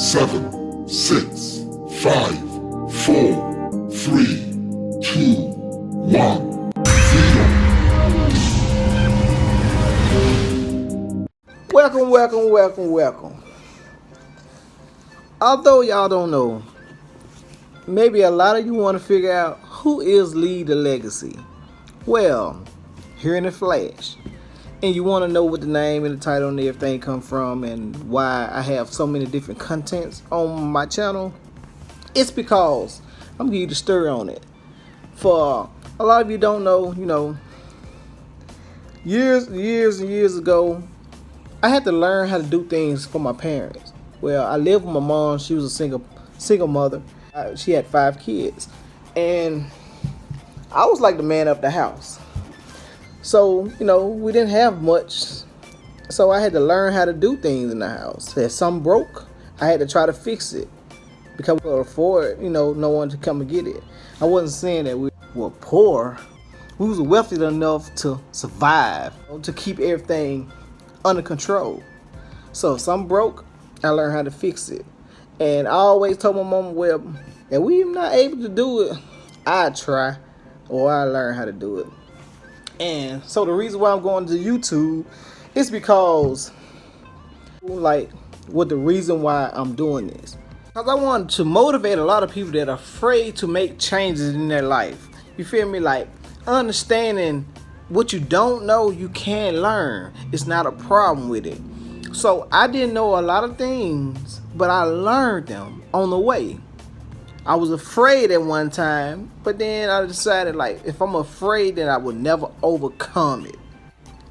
7, 6, 5, 4, 3, 2, 1, 0. Welcome. Although y'all don't know, maybe a lot of you want to figure out who is Lead the Legacy. Well, here in the flash. And you want to know what the name and the title and everything come from and why I have so many different contents on my channel. It's because I'm gonna give you the story on it. For a lot of you don't know, years and years ago, I had to learn how to do things for my parents. Well, I lived with my mom. She was a single mother. She had 5 kids, and I was like the man of the house. So, we didn't have much. So I had to learn how to do things in the house. If something broke, I had to try to fix it because we could afford, no one to come and get it. I wasn't saying that we were poor. We was wealthy enough to survive, to keep everything under control. So if something broke, I learned how to fix it. And I always told my mom, well, if we not able to do it, I try or I learn how to do it. And so the reason why I'm going to YouTube is because, what the reason why I'm doing this. Because I want to motivate a lot of people that are afraid to make changes in their life. You feel me? Like, understanding what you don't know, you can learn. It's not a problem with it. So I didn't know a lot of things, but I learned them on the way. I was afraid at one time, but then I decided, if I'm afraid, then I would never overcome it.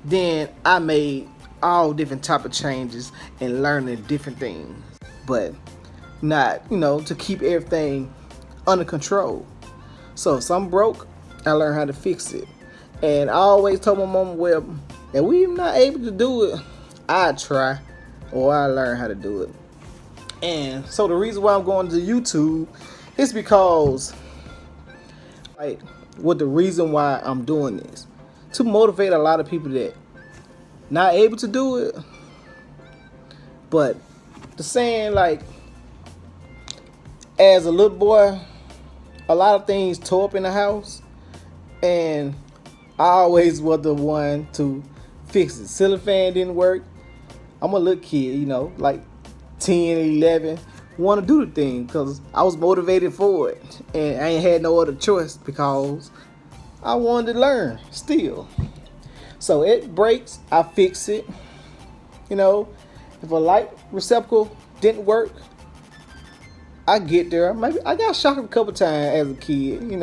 Then I made all different type of changes and learning different things, but not, to keep everything under control. So if something broke, I learned how to fix it. And I always told my mom, well, if we not able to do it, I try or I learn how to do it. And so the reason why I'm going to YouTube is because, what the reason why I'm doing this, to motivate a lot of people that not able to do it, but the saying, as a little boy, a lot of things tore up in the house, and I always was the one to fix it. Ceiling fan didn't work. I'm a little kid, 10, 11, want to do the thing because I was motivated for it, and I ain't had no other choice because I wanted to learn still. So it breaks, I fix it. If a light receptacle didn't work, I get there. Maybe I got shocked a couple times as a kid. It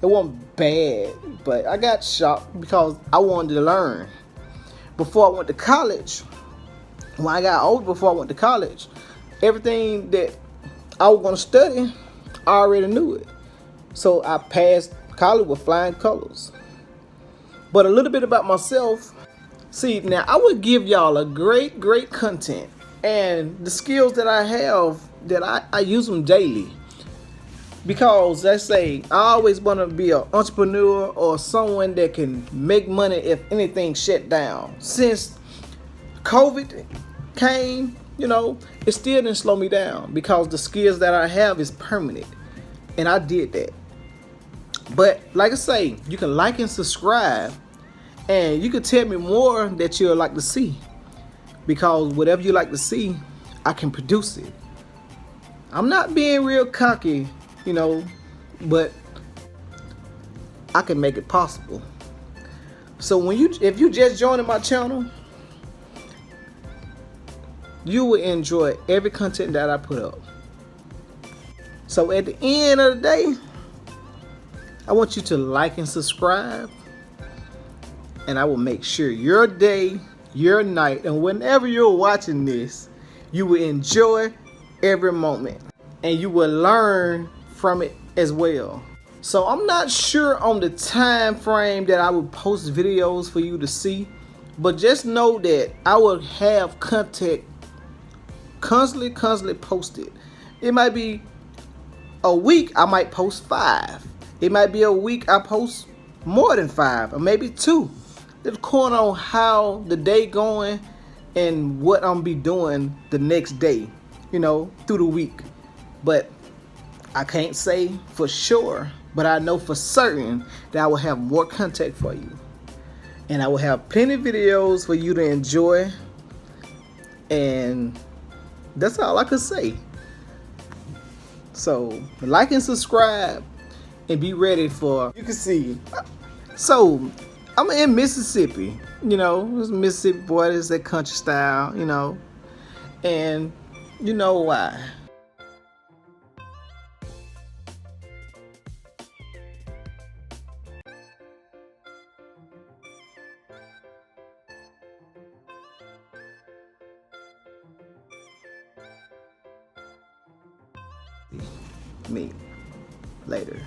wasn't bad, but I got shocked because I wanted to learn. Before I went to college, when I got older, before I went to college, everything that I was going to study, I already knew it. So I passed college with flying colors. But a little bit about myself. See, now I would give y'all a great content. And the skills that I have, that I use them daily. Because let's say I always want to be an entrepreneur or someone that can make money if anything shut down. Since COVID came, it still didn't slow me down because the skills that I have is permanent, and I did that. But like I say, you can like and subscribe, and you can tell me more that you'd like to see, because whatever you like to see, I can produce it. I'm not being real cocky, but I can make it possible. So if you just joining my channel, you will enjoy every content that I put up. So at the end of the day, I want you to like and subscribe, and I will make sure your day, your night, and whenever you're watching this, you will enjoy every moment and you will learn from it as well. So I'm not sure on the time frame that I will post videos for you to see, but just know that I will have content constantly posted. It might be a week I might post 5. It might be a week I post more than 5 or maybe 2. Depending on how the day going and what I'm be doing the next day. through the week. But I can't say for sure, but I know for certain that I will have more content for you. And I will have plenty of videos for you to enjoy. And that's all I could say. So like and subscribe and be ready for, you can see. So I'm in Mississippi, it's Mississippi boy, it's that country style, and you know why. Me later.